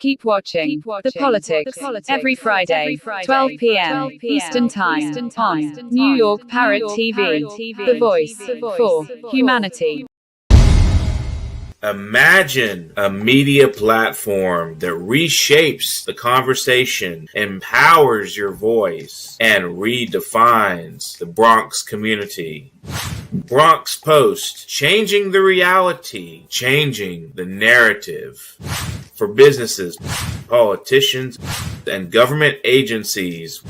Keep watching The Politics every Friday, 12 p.m. Eastern Time on New York Parrot TV, the voice for humanity. Imagine a media platform that reshapes the conversation, empowers your voice, and redefines the Bronx community. Bronx Post, changing the reality, changing the narrative. For businesses, politicians, and government agencies,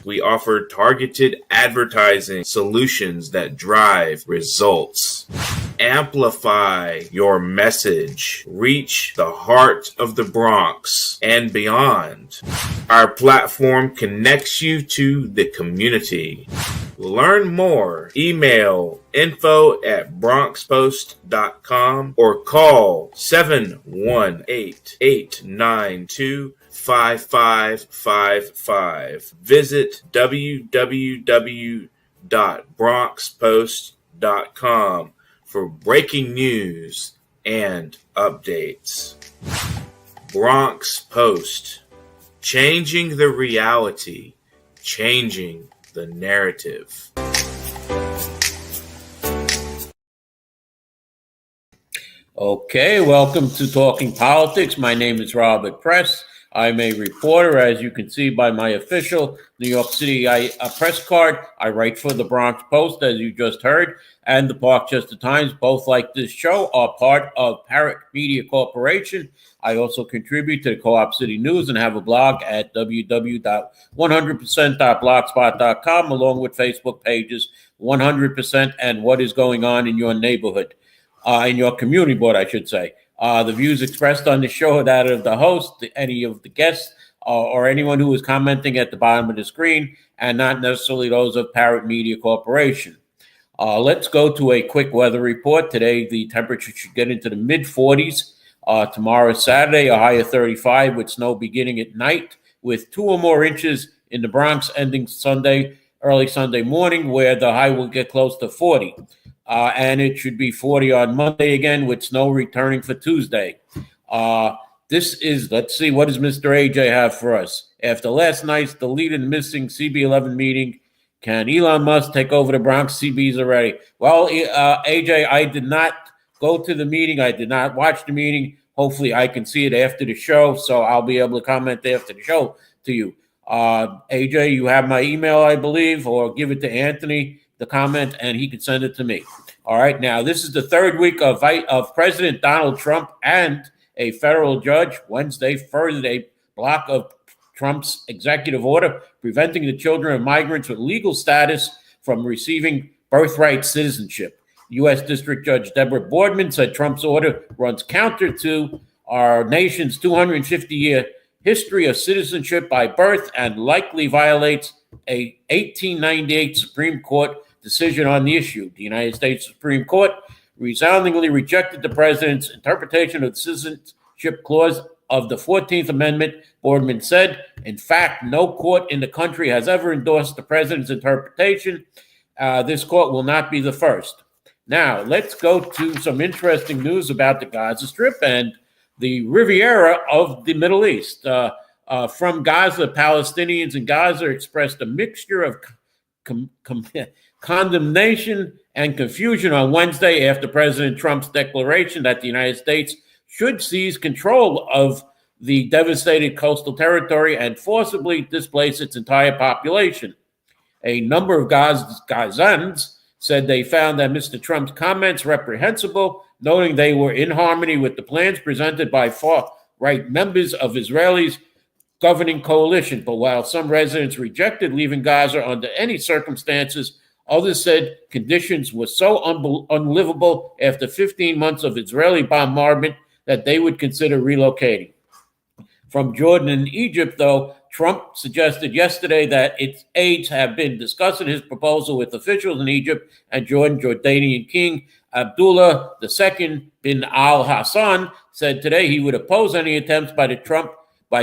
we offer targeted advertising solutions that drive results. Amplify your message. Reach the heart of the Bronx and beyond. Our platform connects you to the community. Learn more. Email info@bronxpost.com or call 718-892-5555. Visit www.bronxpost.com for breaking news and updates. Bronx Post, changing the reality, changing the narrative. Okay, welcome to Talking Politics. My name is Robert Press. I'm a reporter, as you can see by my official New York City press card. I write for the Bronx Post, as you just heard, and the Parkchester Times. Both, like this show, are part of Parrot Media Corporation. I also contribute to the Co-op City News and have a blog at www.100%.blogspot.com, along with Facebook pages 100% and What is Going On in Your Neighborhood, in your community board, I should say. The views expressed on the show are that of the host, any of the guests, or anyone who is commenting at the bottom of the screen, and not necessarily those of Parrot Media Corporation. Let's go to a quick weather report. Today, the temperature should get into the mid-40s. Tomorrow is Saturday, a high of 35 with snow beginning at night, with 2 or more inches in the Bronx ending Sunday, early Sunday morning, where the high will get close to 40. And it should be 40 on Monday again, with snow returning for Tuesday. Let's see, what does Mr. AJ have for us? After last night's deleted and missing CB11 meeting, can Elon Musk take over the Bronx CBs already? Well, AJ, I did not go to the meeting. I did not watch the meeting. Hopefully I can see it after the show, so I'll be able to comment after the show to you. AJ, you have my email, I believe, or give it to Anthony, the comment, and he can send it to me. All right, now this is the third week of President Donald Trump, and a federal judge Wednesday furthered a block of Trump's executive order preventing the children of migrants with legal status from receiving birthright citizenship. U.S. District Judge Deborah Boardman said Trump's order runs counter to our nation's 250-year history of citizenship by birth and likely violates a 1898 Supreme Court decision on the issue. The United States Supreme Court resoundingly rejected the president's interpretation of the citizenship clause of the 14th Amendment. Boardman said, in fact, no court in the country has ever endorsed the president's interpretation. This court will not be the first. Now, let's go to some interesting news about the Gaza Strip and the Riviera of the Middle East. From Gaza, Palestinians in Gaza expressed a mixture of condemnation and confusion on Wednesday after President Trump's declaration that the United States should seize control of the devastated coastal territory and forcibly displace its entire population. A number of Gazans said they found that Mr. Trump's comments reprehensible, noting they were in harmony with the plans presented by far-right members of Israelis' governing coalition. But while some residents rejected leaving Gaza under any circumstances, others said conditions were so unlivable after 15 months of Israeli bombardment that they would consider relocating. From Jordan and Egypt, though, Trump suggested yesterday that its aides have been discussing his proposal with officials in Egypt and Jordan. Jordanian King Abdullah II bin al-Hassan said today he would oppose any attempts by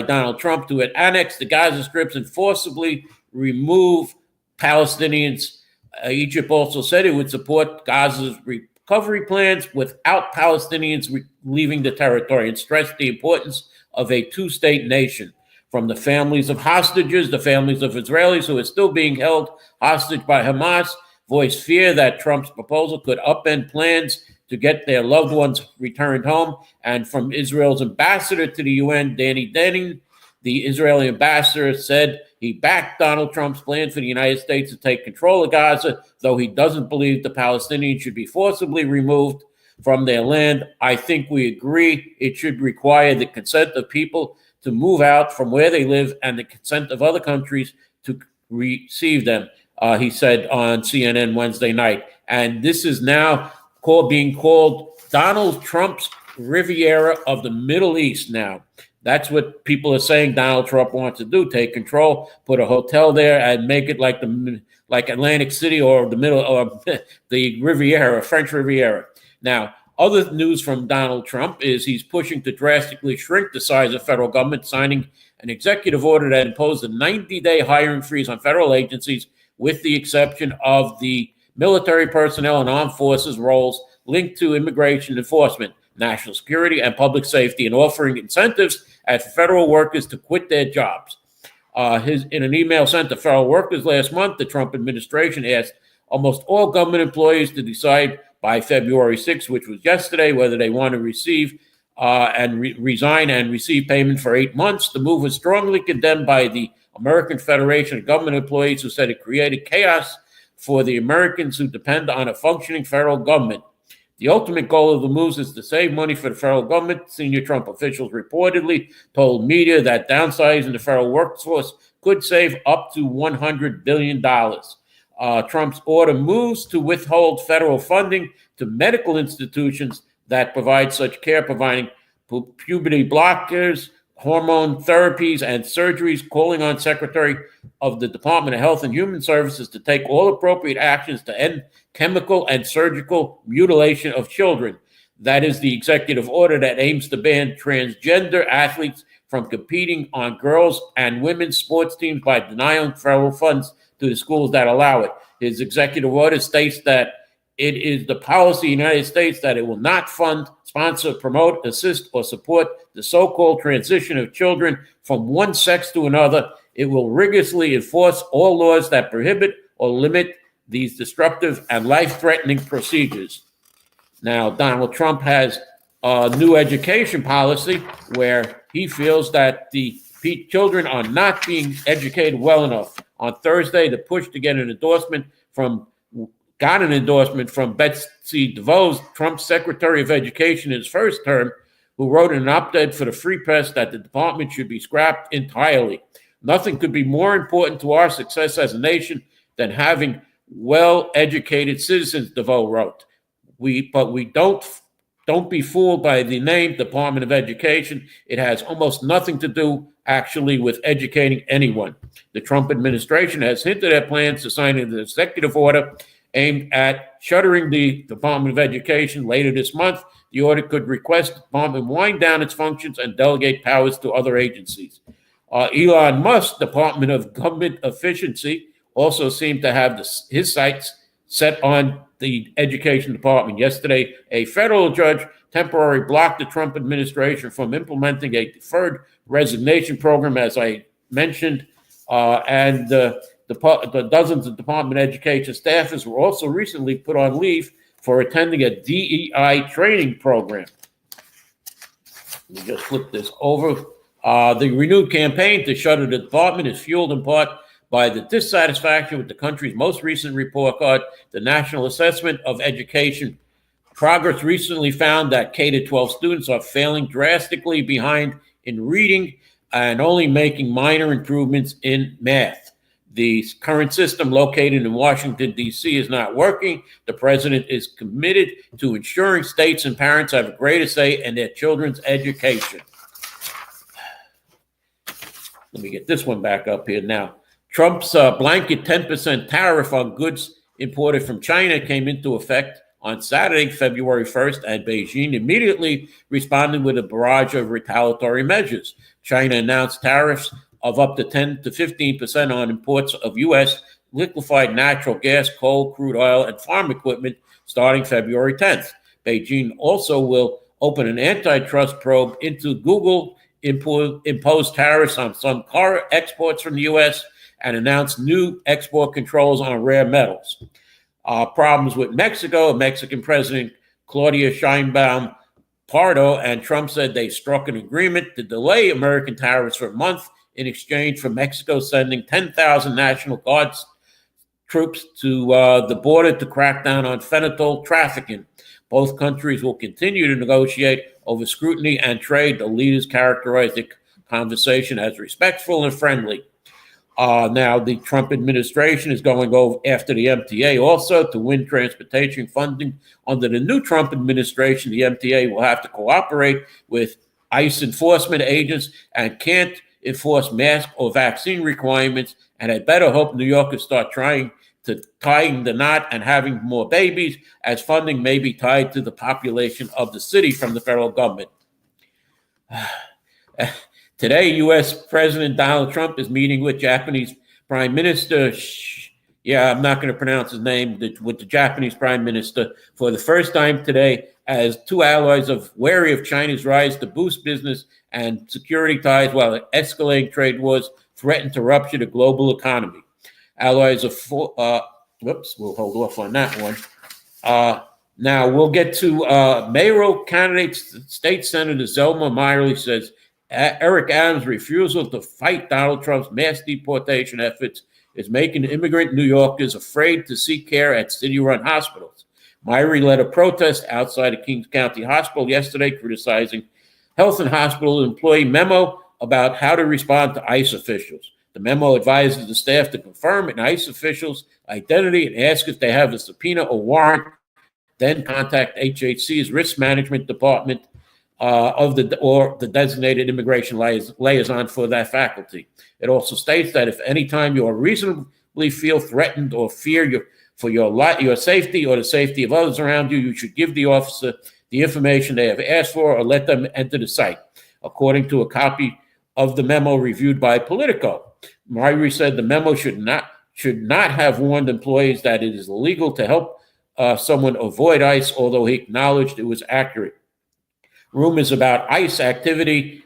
Donald Trump to annex the Gaza Strips and forcibly remove Palestinians. Egypt also said it would support Gaza's recovery plans without Palestinians leaving the territory, and stressed the importance of a two-state nation. From the families of hostages, the families of Israelis who are still being held hostage by Hamas, voiced fear that Trump's proposal could upend plans to get their loved ones returned home. And from Israel's ambassador to the UN, Danny Denning, the Israeli ambassador said he backed Donald Trump's plan for the United States to take control of Gaza, though he doesn't believe the Palestinians should be forcibly removed from their land. I think we agree it should require the consent of people to move out from where they live and the consent of other countries to receive them, he said on CNN Wednesday night. And this is now being called Donald Trump's Riviera of the Middle East now. That's what people are saying Donald Trump wants to do, take control, put a hotel there and make it like Atlantic City or the middle or the Riviera, French Riviera. Now, other news from Donald Trump is he's pushing to drastically shrink the size of federal government, signing an executive order that imposed a 90-day hiring freeze on federal agencies, with the exception of the military personnel and armed forces roles linked to immigration enforcement, national security, and public safety, and offering incentives at federal workers to quit their jobs. In an email sent to federal workers last month, the Trump administration asked almost all government employees to decide by February 6th, which was yesterday, whether they want to receive resign and receive payment for 8 months. The move was strongly condemned by the American Federation of Government Employees, who said it created chaos for the Americans who depend on a functioning federal government. The ultimate goal of the moves is to save money for the federal government. Senior Trump officials reportedly told media that downsizing the federal workforce could save up to $100 billion. Trump's order moves to withhold federal funding to medical institutions that provide such care, providing puberty blockers, hormone therapies, and surgeries, calling on Secretary of the Department of Health and Human Services to take all appropriate actions to end chemical and surgical mutilation of children. That is the executive order that aims to ban transgender athletes from competing on girls' and women's sports teams by denying federal funds to the schools that allow it. His executive order states that it is the policy of the United States that it will not fund, sponsor, promote, assist, or support the so-called transition of children from one sex to another. It will rigorously enforce all laws that prohibit or limit these disruptive and life-threatening procedures. Now, Donald Trump has a new education policy where he feels that the children are not being educated well enough. On Thursday, the push to get an endorsement from Betsy DeVos, Trump's Secretary of Education in his first term, who wrote an op-ed for the Free Press that the department should be scrapped entirely. Nothing could be more important to our success as a nation than having well-educated citizens, DeVos wrote. But we don't be fooled by the name Department of Education. It has almost nothing to do actually with educating anyone. The Trump administration has hinted at plans to sign an executive order aimed at shuttering the Department of Education later this month. The order could request the department wind down its functions and delegate powers to other agencies. Elon Musk, Department of Government Efficiency, also seemed to have his sights set on the Education Department. Yesterday, a federal judge temporarily blocked the Trump administration from implementing a deferred resignation program, as I mentioned, and the dozens of Department of Education staffers were also recently put on leave for attending a DEI training program. Let me just flip this over. The renewed campaign to shutter the department is fueled in part by the dissatisfaction with the country's most recent report card, the National Assessment of Education. Progress recently found that K-12 students are failing drastically behind in reading and only making minor improvements in math. The current system located in Washington, D.C. is not working. The president is committed to ensuring states and parents have a greater say in their children's education. Let me get this one back up here now. Trump's blanket 10% tariff on goods imported from China came into effect on Saturday, February 1st, and Beijing immediately responded with a barrage of retaliatory measures. China announced tariffs of up to 10 to 15% on imports of U.S. liquefied natural gas, coal, crude oil, and farm equipment starting February 10th. Beijing also will open an antitrust probe into Google imposed tariffs on some car exports from the U.S. and announced new export controls on rare metals. Problems with Mexico. Mexican President Claudia Sheinbaum Parrot and Trump said they struck an agreement to delay American tariffs for a month in exchange for Mexico sending 10,000 National Guard troops to the border to crack down on fentanyl trafficking. Both countries will continue to negotiate over scrutiny and trade. The leaders characterized the conversation as respectful and friendly. Now, the Trump administration is going over after the MTA also to win transportation funding. Under the new Trump administration, the MTA will have to cooperate with ICE enforcement agents and can't enforce mask or vaccine requirements. And I better hope New Yorkers start trying to tying the knot and having more babies, as funding may be tied to the population of the city from the federal government. Today, U.S. President Donald Trump is meeting with Japanese Prime Minister, I'm not going to pronounce his name, with the Japanese Prime Minister for the first time today, as two allies are wary of China's rise to boost business and security ties while escalating trade wars threaten to rupture the global economy. Allies of we'll hold off on that one. Now we'll get to mayoral candidate. State Senator Zelma Miley says Eric Adams' refusal to fight Donald Trump's mass deportation efforts is making immigrant New Yorkers afraid to seek care at city-run hospitals. Miley led a protest outside of Kings County Hospital yesterday, criticizing health and hospital employee memo about how to respond to ICE officials. The memo advises the staff to confirm an ICE official's identity and ask if they have a subpoena or warrant, then contact HHC's risk management department or the designated immigration liaison for that faculty. It also states that if any time you reasonably feel threatened or fear for your safety or the safety of others around you, you should give the officer the information they have asked for or let them enter the site, according to a copy of the memo reviewed by Politico. Miley said the memo should not have warned employees that it is illegal to help someone avoid ICE, although he acknowledged it was accurate. Rumors about ICE activity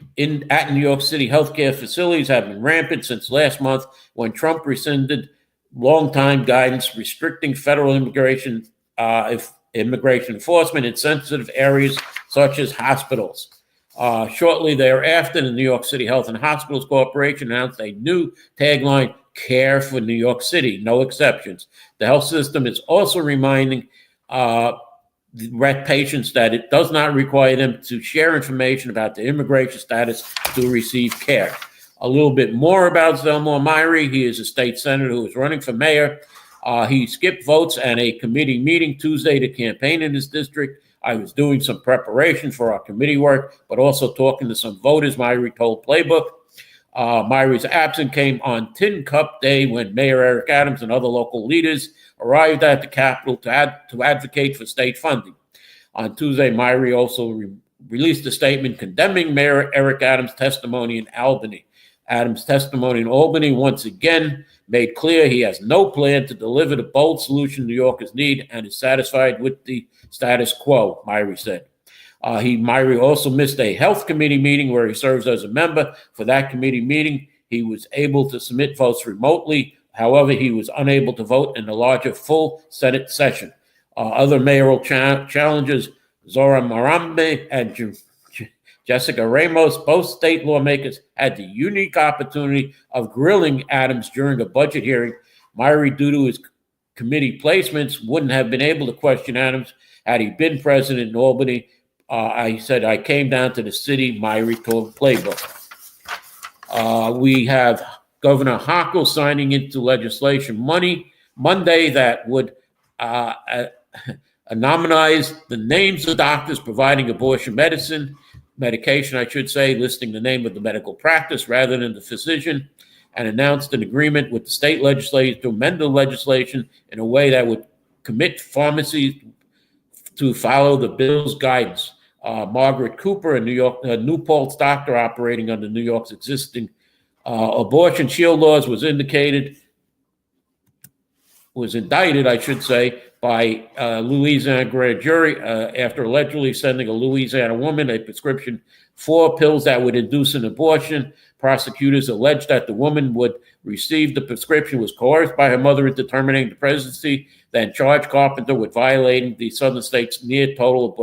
at New York City healthcare facilities have been rampant since last month, when Trump rescinded longtime guidance restricting federal immigration enforcement in sensitive areas such as hospitals. Shortly thereafter, the New York City Health and Hospitals Corporation announced a new tagline, "Care for New York City, no exceptions." The health system is also reminding patients that it does not require them to share information about their immigration status to receive care. A little bit more about Zelma Miley. He is a state senator who is running for mayor. He skipped votes and a committee meeting Tuesday to campaign in his district. I was doing some preparation for our committee work, but also talking to some voters, Miley told Playbook. Miley's absence came on Tin Cup Day, when Mayor Eric Adams and other local leaders arrived at the Capitol to advocate for state funding. On Tuesday, Miley also released a statement condemning Mayor Eric Adams' testimony in Albany. Adams' testimony in Albany once again made clear he has no plan to deliver the bold solution New Yorkers need and is satisfied with the status quo, Miley said. Miley also missed a health committee meeting where he serves as a member. For that committee meeting, he was able to submit votes remotely. However, he was unable to vote in the larger full Senate session. Other mayoral challengers, Zora Marambe and Jessica Ramos, both state lawmakers, had the unique opportunity of grilling Adams during a budget hearing. Miley, due to his committee placements, wouldn't have been able to question Adams had he been president in Albany. I said, I came down to the city, Miley told Playbook. We have Governor Hochul signing into legislation Monday that would anonymize the names of doctors providing abortion medication, listing the name of the medical practice rather than the physician, and announced an agreement with the state legislature to amend the legislation in a way that would commit pharmacies to follow the bill's guidance. Margaret Cooper, a New Paltz doctor operating under New York's existing abortion shield laws, was indicated was indicted, I should say, by Louisiana grand jury after allegedly sending a Louisiana woman a prescription for pills that would induce an abortion. Prosecutors alleged that the woman would receive the prescription, was coerced by her mother into terminating the pregnancy, then charged Carpenter with violating the Southern state's near total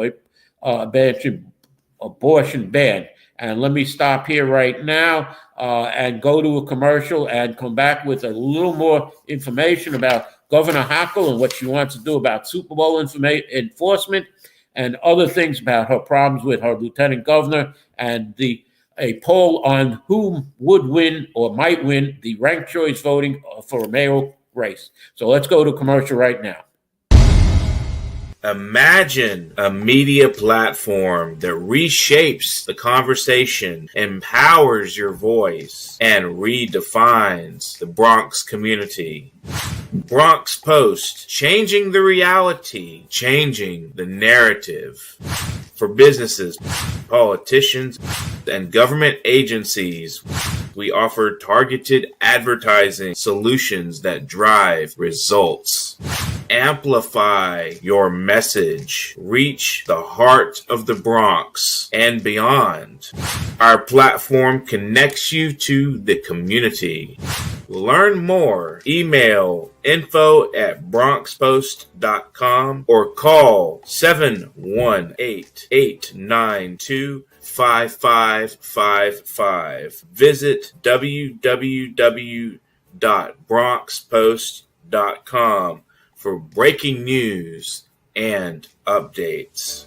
abortion ban. And let me stop here right now and go to a commercial and come back with a little more information about Governor Hochul and what she wants to do about Super Bowl enforcement and other things about her problems with her lieutenant governor and a poll on who would win or might win the ranked choice voting for a mayoral race. So let's go to commercial right now. Imagine a media platform that reshapes the conversation, empowers your voice, and redefines the Bronx community. Bronx Post, changing the reality, changing the narrative. For businesses, politicians, and government agencies, we offer targeted advertising solutions that drive results. Amplify your message. Reach the heart of the Bronx and beyond. Our platform connects you to the community. Learn more. Email info@bronxpost.com or call 718-892-5555. Visit www.bronxpost.com for breaking news and updates.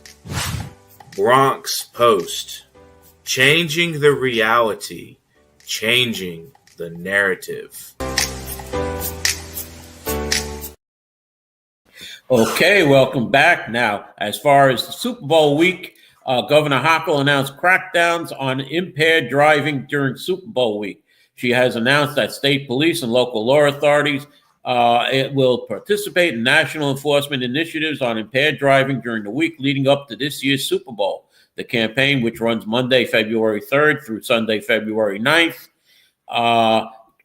Bronx Post, changing the reality, changing the narrative. Okay, welcome back. Now, as far as the Super Bowl week, Governor Hochul announced crackdowns on impaired driving during Super Bowl week. She has announced that state police and local law authorities it will participate in national enforcement initiatives on impaired driving during the week leading up to this year's Super Bowl. The campaign, which runs Monday, February 3rd through Sunday, February 9th,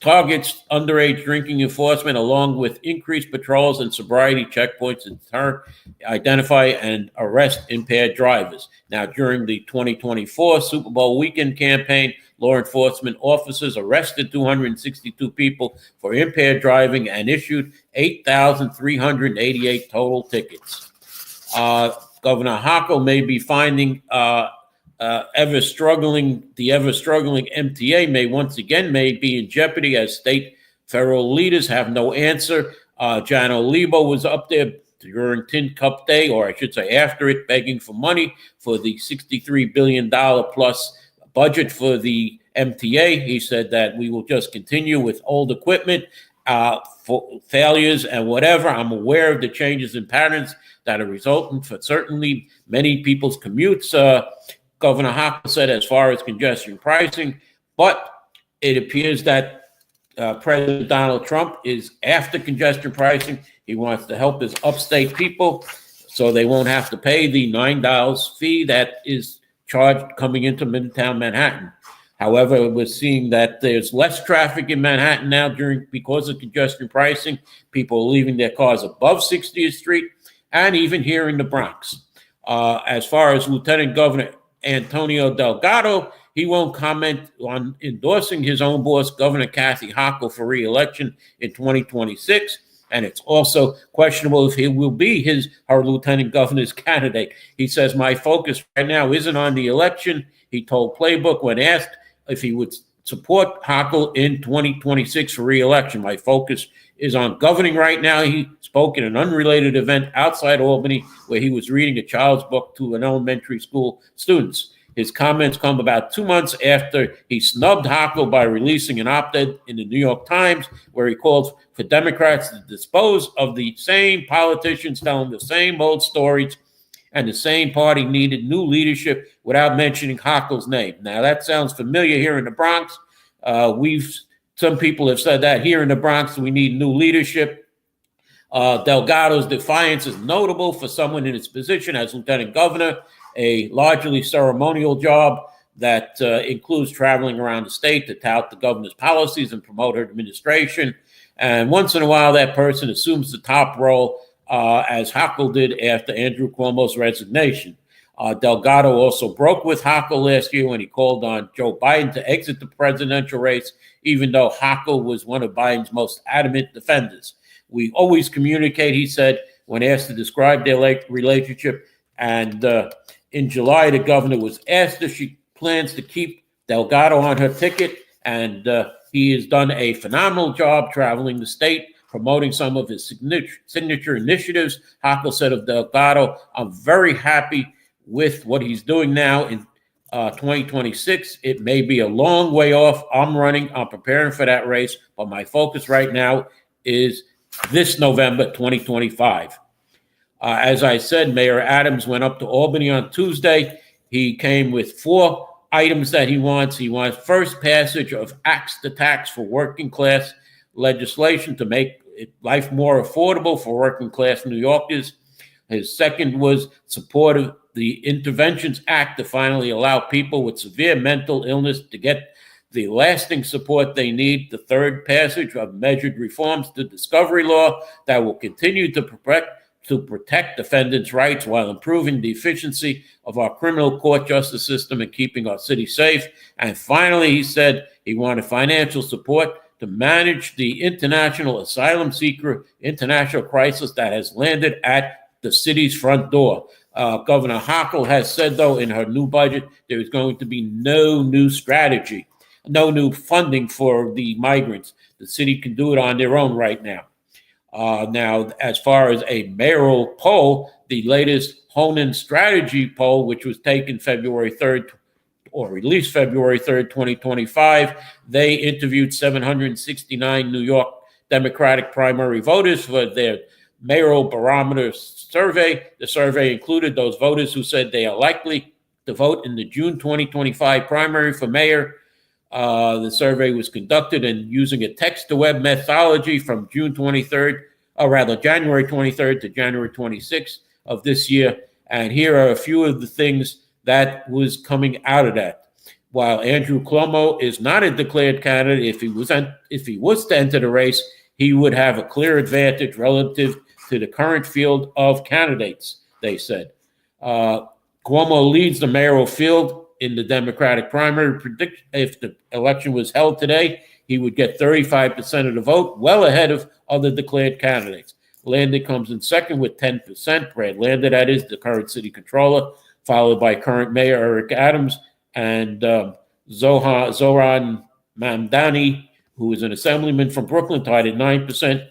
targets underage drinking enforcement along with increased patrols and sobriety checkpoints to deter, identify, and arrest impaired drivers. Now, during the 2024 Super Bowl weekend campaign, law enforcement officers arrested 262 people for impaired driving and issued 8,388 total tickets. Governor Hochul may be finding the ever-struggling MTA may be in jeopardy as state federal leaders have no answer. Jan Olibo was up there during Tin Cup Day, or I should say after it, begging for money for the $63 billion plus budget for the MTA. He said that we will just continue with old equipment, for failures and whatever. I'm aware of the changes in patterns that are resulting for certainly many people's commutes. Governor Hochul said as far as congestion pricing, but it appears that President Donald Trump is after congestion pricing. He wants to help his upstate people so they won't have to pay the $9 fee that is charged coming into Midtown Manhattan. However, we're seeing that there's less traffic in Manhattan now because of congestion pricing. People are leaving their cars above 60th Street and even here in the Bronx. As far as Lieutenant Governor Antonio Delgado, he won't comment on endorsing his own boss, Governor Kathy Hochul, for re-election in 2026. And it's also questionable if he will be her lieutenant governor's candidate. He says, my focus right now isn't on the election. He told Playbook when asked if he would support Hochul in 2026 for re-election. My focus is on governing right now. He spoke at an unrelated event outside Albany where he was reading a child's book to an elementary school students. His comments come about 2 months after he snubbed Hochul by releasing an op-ed in the New York Times where he called for Democrats to dispose of the same politicians telling the same old stories, and the same party needed new leadership without mentioning Hochul's name. Now, that sounds familiar here in the Bronx. Some people have said that here in the Bronx, we need new leadership. Delgado's defiance is notable for someone in his position as lieutenant governor, a largely ceremonial job. that includes traveling around the state to tout the governor's policies and promote her administration. And once in a while, that person assumes the top role, as Hochul did after Andrew Cuomo's resignation. Delgado also broke with Hochul last year when he called on Joe Biden to exit the presidential race, even though Hochul was one of Biden's most adamant defenders. We always communicate, he said, when asked to describe their relationship. And in July, the governor was asked if she plans to keep Delgado on her ticket, and he has done a phenomenal job traveling the state, promoting some of his signature initiatives. Hochul said of Delgado, "I'm very happy with what he's doing now in 2026. It may be a long way off. I'm preparing for that race, but my focus right now is this November 2025. As I said, Mayor Adams went up to Albany on Tuesday. He came with 4 items that he wants. He wants first passage of the tax for working class legislation to make life more affordable for working class New Yorkers. His second was support of the Interventions Act to finally allow people with severe mental illness to get the lasting support they need. The third passage of measured reforms to discovery law that will continue to protect defendants' rights while improving the efficiency of our criminal court justice system and keeping our city safe. And finally, he said he wanted financial support to manage the international asylum seeker international crisis that has landed at the city's front door. Governor Hochul has said, though, in her new budget, there is going to be no new strategy, no new funding for the migrants. The city can do it on their own right now. Now, as far as a mayoral poll, the latest Honan strategy poll, which was taken February 3rd, or released February 3rd, 2025, they interviewed 769 New York Democratic primary voters for their mayoral barometer survey. The survey included those voters who said they are likely to vote in the June 2025 primary for mayor. The survey was conducted and using a text-to-web methodology from January 23rd to January 26th of this year. And here are a few of the things that was coming out of that. While Andrew Cuomo is not a declared candidate, if he was to enter the race, he would have a clear advantage relative to the current field of candidates, they said. Cuomo leads the mayoral field in the Democratic primary. If the election was held today, he would get 35% of the vote, well ahead of other declared candidates. Lander comes in second with 10%. Brad Lander, that is, the current city controller, followed by current mayor Eric Adams and Zohran Mamdani, who is an assemblyman from Brooklyn, tied at 9%.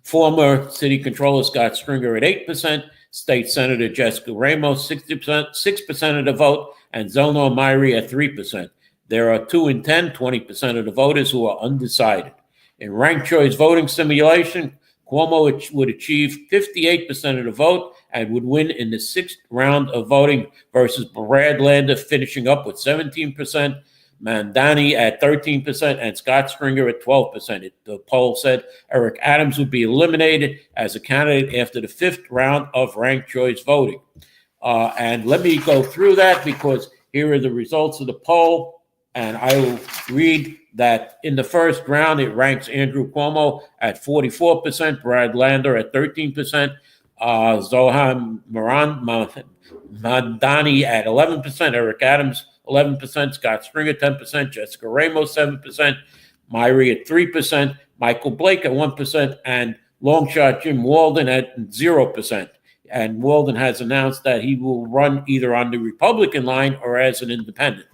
Former city controller Scott Stringer at 8%. State Senator Jessica Ramos, 6% of the vote, and Zolno Myrie at 3%. There are 2 in 10, 20% of the voters who are undecided. In ranked choice voting simulation, Cuomo would achieve 58% of the vote and would win in the 6th round of voting versus Brad Lander finishing up with 17%, Mamdani at 13%, and Scott Stringer at 12%. The poll said Eric Adams would be eliminated as a candidate after the 5th round of ranked choice voting. And let me go through that because here are the results of the poll. And I will read that in the first round, it ranks Andrew Cuomo at 44%, Brad Lander at 13%, Zohran Mamdani at 11%, Eric Adams 11%, Scott Stringer 10%, Jessica Ramos 7%, Myrie at 3%, Michael Blake at 1%, and longshot Jim Walden at 0%. And Walden has announced that he will run either on the Republican line or as an independent.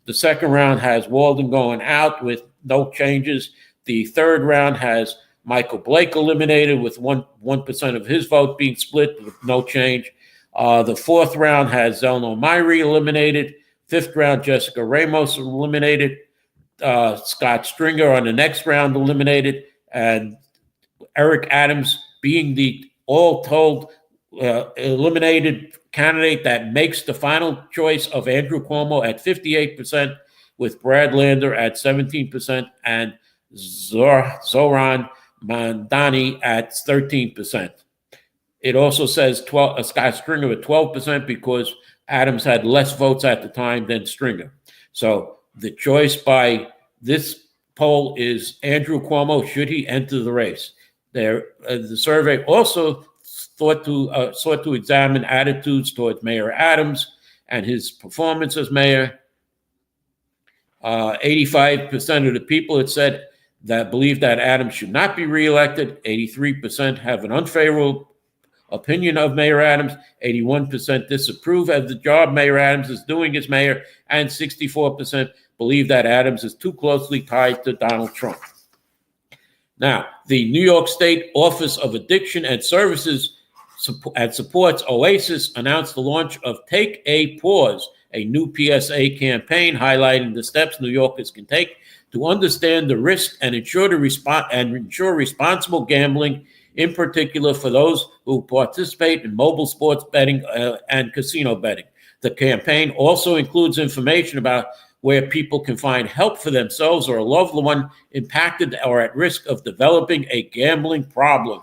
The second round has Walden going out with no changes. The third round has Michael Blake eliminated with 1% of his vote being split with no change. The fourth round has Zolno Myrie eliminated. Fifth round, Jessica Ramos eliminated. Scott Stringer on the next round eliminated. And Eric Adams being the all-told eliminated candidate that makes the final choice of Andrew Cuomo at 58%, with Brad Lander at 17% and Zohran Mamdani at 13%. It also says Scott Stringer at 12% because Adams had less votes at the time than Stringer. So the choice by this poll is Andrew Cuomo. Should he enter the race? The survey also sought to examine attitudes towards Mayor Adams and his performance as mayor. 85% of the people had said that believe that Adams should not be reelected. 83% have an unfavorable opinion of Mayor Adams. 81% disapprove of the job Mayor Adams is doing as mayor, and 64% believe that Adams is too closely tied to Donald Trump. Now, the New York State Office of Addiction and Services and Supports OASIS announced the launch of Take a Pause, a new PSA campaign highlighting the steps New Yorkers can take to understand the risk and ensure responsible gambling, in particular for those who participate in mobile sports betting and casino betting. The campaign also includes information about where people can find help for themselves or a loved one impacted or at risk of developing a gambling problem.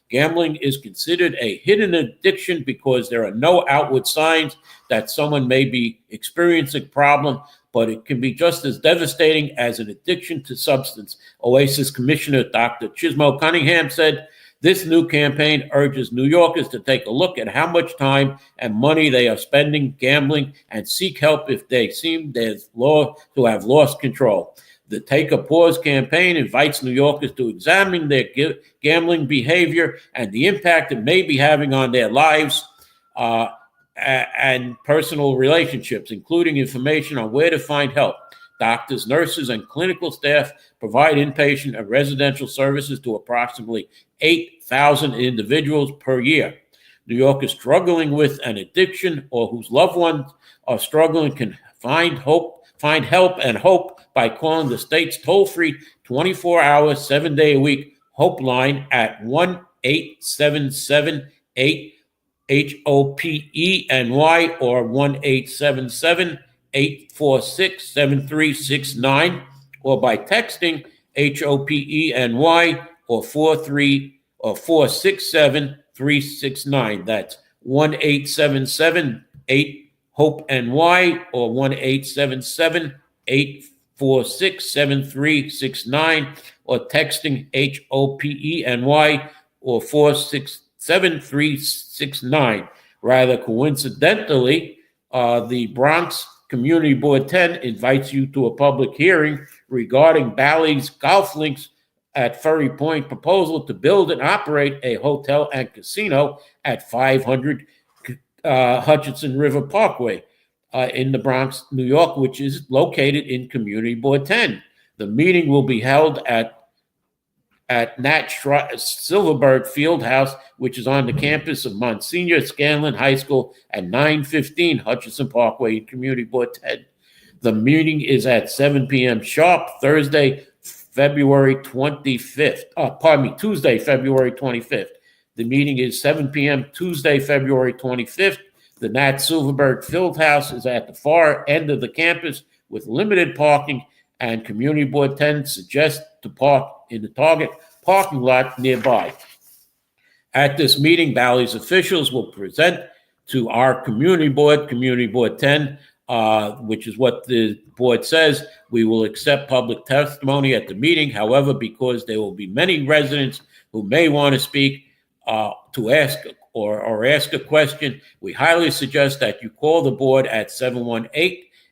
Gambling is considered a hidden addiction because there are no outward signs that someone may be experiencing a problem, but it can be just as devastating as an addiction to substance. OASIS Commissioner Dr. Chismo Cunningham said, this new campaign urges New Yorkers to take a look at how much time and money they are spending gambling and seek help if they seem to have lost control. The Take a Pause campaign invites New Yorkers to examine their gambling behavior and the impact it may be having on their lives and personal relationships, including information on where to find help. Doctors, nurses, and clinical staff provide inpatient and residential services to approximately 8,000 individuals per year. New Yorkers struggling with an addiction or whose loved ones are struggling can find help and hope by calling the state's toll-free 24-hour, 7-day-a-week Hope line at 1-877-8-HOPENY or 1-877-846-7369, or by texting HOPENY or 467-369. That's 1-877-8-HOPE-NY or 1-877-846-7369, or texting HOPENY or 467-369. Rather coincidentally, the Bronx Community Board 10 invites you to a public hearing regarding Bally's Golf Links at Ferry Point proposal to build and operate a hotel and casino at 500 Hutchinson River Parkway in the Bronx, New York, which is located in Community Board 10. The meeting will be held at Nat Silverberg Fieldhouse, which is on the campus of Monsignor Scanlon High School at 915 Hutchinson Parkway in Community Board 10. The meeting is at 7 p.m. sharp, Tuesday, February 25th. The meeting is 7 p.m. Tuesday, February 25th. The Nat Silverberg Fieldhouse is at the far end of the campus with limited parking, and Community Board 10 suggests to park in the target parking lot nearby. At this meeting, Bally's officials will present to our Community Board 10, which is what the board says. We will accept public testimony at the meeting. However, because there will be many residents who may want to speak to ask or ask a question, we highly suggest that you call the board at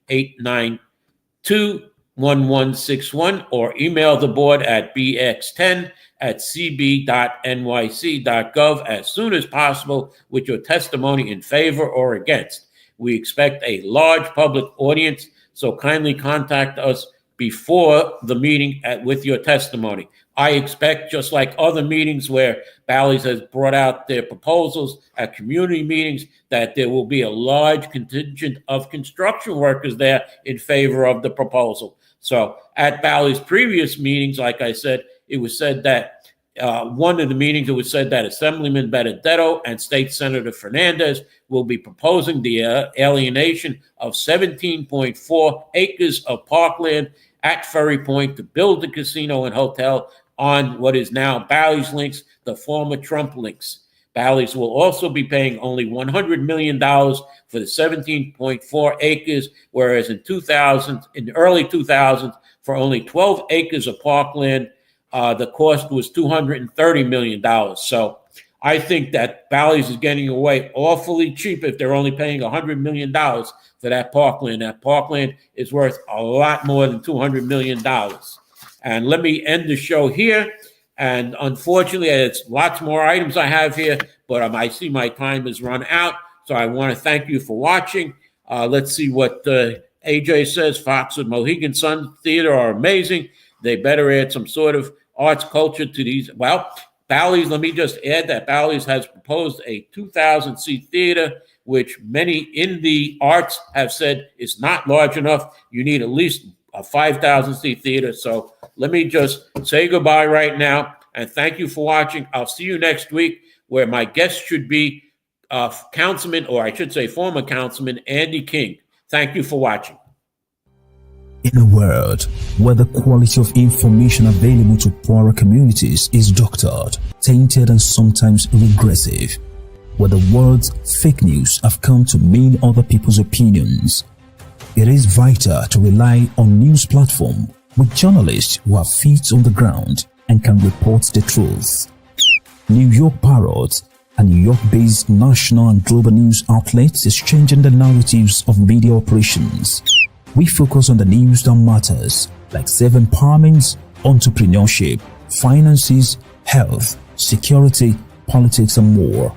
718-892-1161 or email the board at bx10@cb.nyc.gov as soon as possible with your testimony in favor or against. We expect a large public audience, so kindly contact us before the meeting with your testimony. I expect, just like other meetings where Bally's has brought out their proposals at community meetings, that there will be a large contingent of construction workers there in favor of the proposal. So at Bally's previous meetings, like I said, it was said that one of the meetings, it was said that Assemblyman Benedetto and State Senator Fernandez will be proposing the alienation of 17.4 acres of parkland at Ferry Point to build the casino and hotel on what is now Bally's Links, the former Trump Links. Bally's will also be paying only $100 million for the 17.4 acres, whereas in the early 2000s, for only 12 acres of parkland, the cost was $230 million. So I think that Bally's is getting away awfully cheap if they're only paying $100 million for that parkland. That parkland is worth a lot more than $200 million. And let me end the show here. And unfortunately, it's lots more items I have here, but I see my time has run out. So I want to thank you for watching. Let's see what AJ says. Fox and Mohegan Sun Theater are amazing. They better add some sort of arts culture to these. Well, Bally's, let me just add that Bally's has proposed a 2,000-seat theater, which many in the arts have said is not large enough. You need at least a 5,000-seat theater. So let me just say goodbye right now, and thank you for watching. I'll see you next week, where my guest should be Councilman, or I should say former Councilman, Andy King. Thank you for watching. In a world where the quality of information available to poorer communities is doctored, tainted, and sometimes regressive, where the words fake news have come to mean other people's opinions, it is vital to rely on news platforms with journalists who have feet on the ground and can report the truth. New York Parrot, a New York-based national and global news outlet, is changing the narratives of media operations. We focus on the news that matters, like self-empowerment, entrepreneurship, finances, health, security, politics, and more.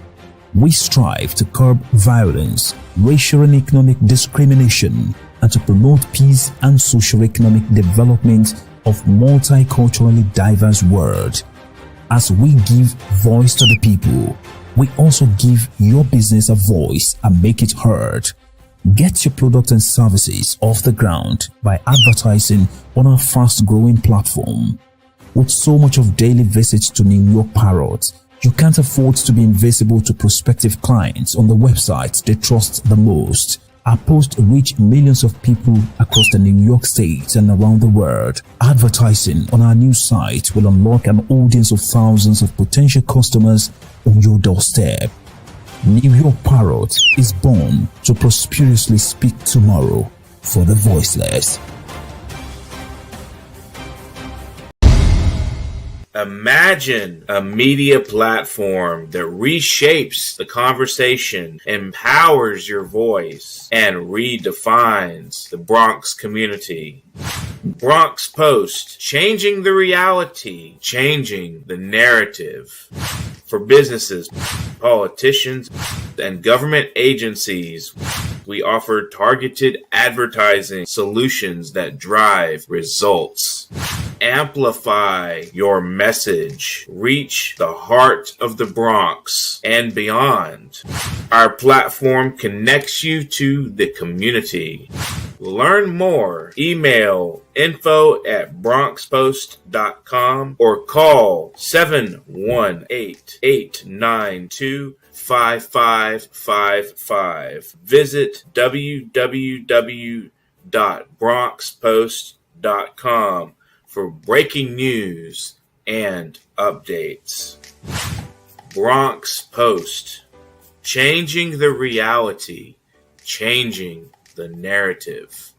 We strive to curb violence, racial and economic discrimination, and to promote peace and socio-economic development of multiculturally diverse world. As we give voice to the people, we also give your business a voice and make it heard. Get your product and services off the ground by advertising on our fast-growing platform. With so much of daily visits to New York Parrot, you can't afford to be invisible to prospective clients on the websites they trust the most. Our posts reach millions of people across the New York State and around the world. Advertising on our news site will unlock an audience of thousands of potential customers on your doorstep. New York Parrot is born to prosperously speak tomorrow for the voiceless. Imagine a media platform that reshapes the conversation, empowers your voice, and redefines the Bronx community. Bronx Post, changing the reality, changing the narrative. For businesses, politicians, and government agencies, we offer targeted advertising solutions that drive results. Amplify your message. Reach the heart of the Bronx and beyond. Our platform connects you to the community. Learn more. Email info@bronxpost.com or call 718-892-5555. Visit www.bronxpost.com for breaking news and updates. Bronx Post, changing the reality, changing the narrative.